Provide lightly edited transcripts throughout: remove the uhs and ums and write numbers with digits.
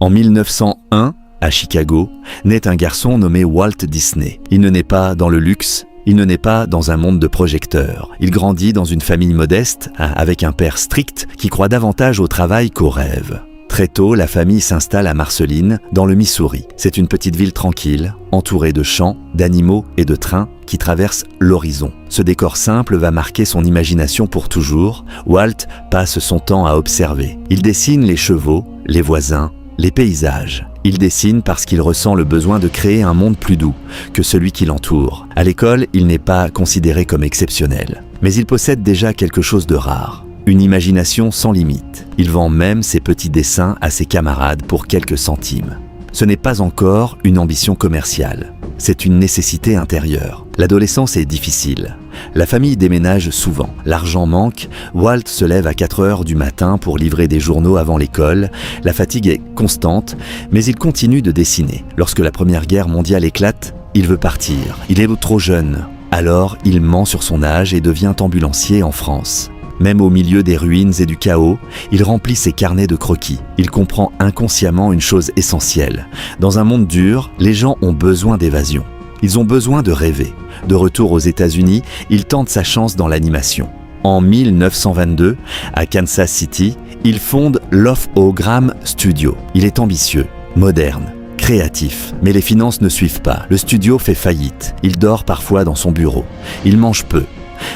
En 1901, à Chicago, naît un garçon nommé Walt Disney. Il ne naît pas dans le luxe, il ne naît pas dans un monde de projecteurs. Il grandit dans une famille modeste, avec un père strict qui croit davantage au travail qu'au rêve. Très tôt, la famille s'installe à Marceline, dans le Missouri. C'est une petite ville tranquille, entourée de champs, d'animaux et de trains qui traversent l'horizon. Ce décor simple va marquer son imagination pour toujours. Walt passe son temps à observer. Il dessine les chevaux, les voisins, les paysages. Il dessine parce qu'il ressent le besoin de créer un monde plus doux que celui qui l'entoure. À l'école, il n'est pas considéré comme exceptionnel. Mais il possède déjà quelque chose de rare. Une imagination sans limite. Il vend même ses petits dessins à ses camarades pour quelques centimes. Ce n'est pas encore une ambition commerciale. C'est une nécessité intérieure. L'adolescence est difficile. La famille déménage souvent. L'argent manque. Walt se lève à 4 heures du matin pour livrer des journaux avant l'école. La fatigue est constante, mais il continue de dessiner. Lorsque la Première Guerre mondiale éclate, il veut partir. Il est trop jeune. Alors, il ment sur son âge et devient ambulancier en France. Même au milieu des ruines et du chaos, il remplit ses carnets de croquis. Il comprend inconsciemment une chose essentielle. Dans un monde dur, les gens ont besoin d'évasion. Ils ont besoin de rêver. De retour aux États-Unis, il tente sa chance dans l'animation. En 1922, à Kansas City, il fonde l'Off-O-Gram Studio. Il est ambitieux, moderne, créatif. Mais les finances ne suivent pas. Le studio fait faillite. Il dort parfois dans son bureau. Il mange peu.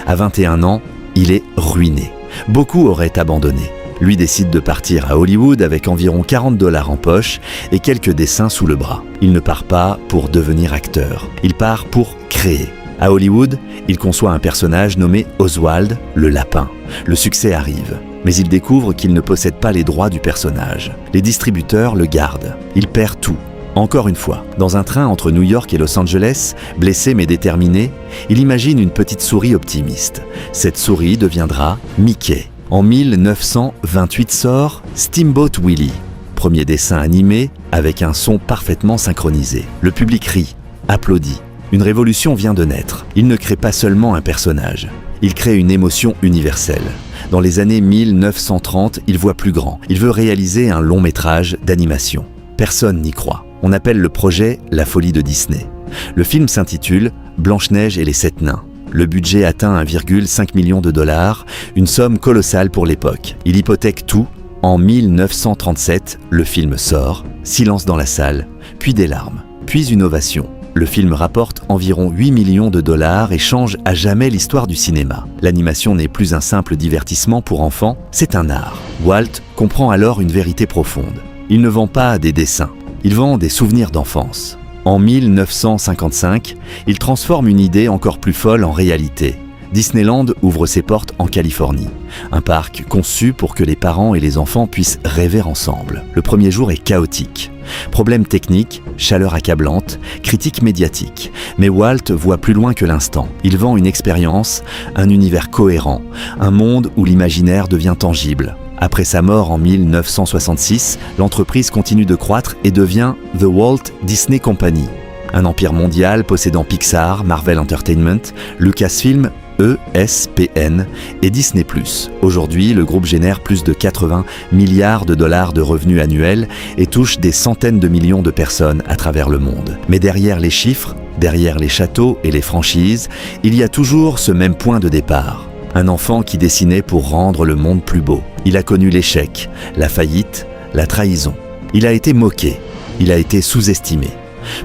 À 21 ans, il est ruiné. Beaucoup auraient abandonné. Lui décide de partir à Hollywood avec environ $40 en poche et quelques dessins sous le bras. Il ne part pas pour devenir acteur. Il part pour créer. À Hollywood, il conçoit un personnage nommé Oswald, le lapin. Le succès arrive, mais il découvre qu'il ne possède pas les droits du personnage. Les distributeurs le gardent. Il perd tout. Encore une fois, dans un train entre New York et Los Angeles, blessé mais déterminé, il imagine une petite souris optimiste. Cette souris deviendra Mickey. En 1928 sort Steamboat Willie, premier dessin animé avec un son parfaitement synchronisé. Le public rit, applaudit. Une révolution vient de naître. Il ne crée pas seulement un personnage, il crée une émotion universelle. Dans les années 1930, il voit plus grand. Il veut réaliser un long métrage d'animation. Personne n'y croit. On appelle le projet La folie de Disney. Le film s'intitule Blanche-Neige et les 7 nains. Le budget atteint 1,5 million de dollars, une somme colossale pour l'époque. Il hypothèque tout. En 1937, le film sort, silence dans la salle, puis des larmes, puis une ovation. Le film rapporte environ 8 millions de dollars et change à jamais l'histoire du cinéma. L'animation n'est plus un simple divertissement pour enfants, c'est un art. Walt comprend alors une vérité profonde. Il ne vend pas des dessins. Il vend des souvenirs d'enfance. En 1955, il transforme une idée encore plus folle en réalité. Disneyland ouvre ses portes en Californie. Un parc conçu pour que les parents et les enfants puissent rêver ensemble. Le premier jour est chaotique. Problèmes techniques, chaleur accablante, critiques médiatiques. Mais Walt voit plus loin que l'instant. Il vend une expérience, un univers cohérent, un monde où l'imaginaire devient tangible. Après sa mort en 1966, l'entreprise continue de croître et devient The Walt Disney Company, un empire mondial possédant Pixar, Marvel Entertainment, Lucasfilm, ESPN et Disney+. Aujourd'hui, le groupe génère plus de 80 milliards de dollars de revenus annuels et touche des centaines de millions de personnes à travers le monde. Mais derrière les chiffres, derrière les châteaux et les franchises, il y a toujours ce même point de départ. Un enfant qui dessinait pour rendre le monde plus beau. Il a connu l'échec, la faillite, la trahison. Il a été moqué, il a été sous-estimé.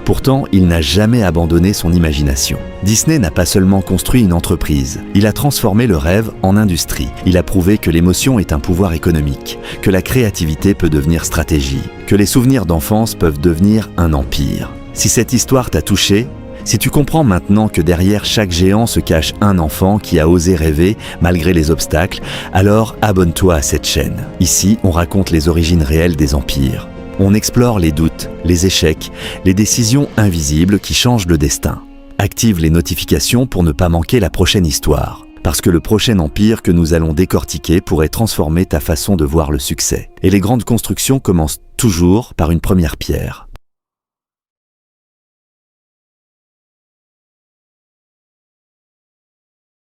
Pourtant, il n'a jamais abandonné son imagination. Disney n'a pas seulement construit une entreprise, il a transformé le rêve en industrie. Il a prouvé que l'émotion est un pouvoir économique, que la créativité peut devenir stratégie, que les souvenirs d'enfance peuvent devenir un empire. Si cette histoire t'a touché, si tu comprends maintenant que derrière chaque géant se cache un enfant qui a osé rêver malgré les obstacles, alors abonne-toi à cette chaîne. Ici, on raconte les origines réelles des empires. On explore les doutes, les échecs, les décisions invisibles qui changent le destin. Active les notifications pour ne pas manquer la prochaine histoire. Parce que le prochain empire que nous allons décortiquer pourrait transformer ta façon de voir le succès. Et les grandes constructions commencent toujours par une première pierre.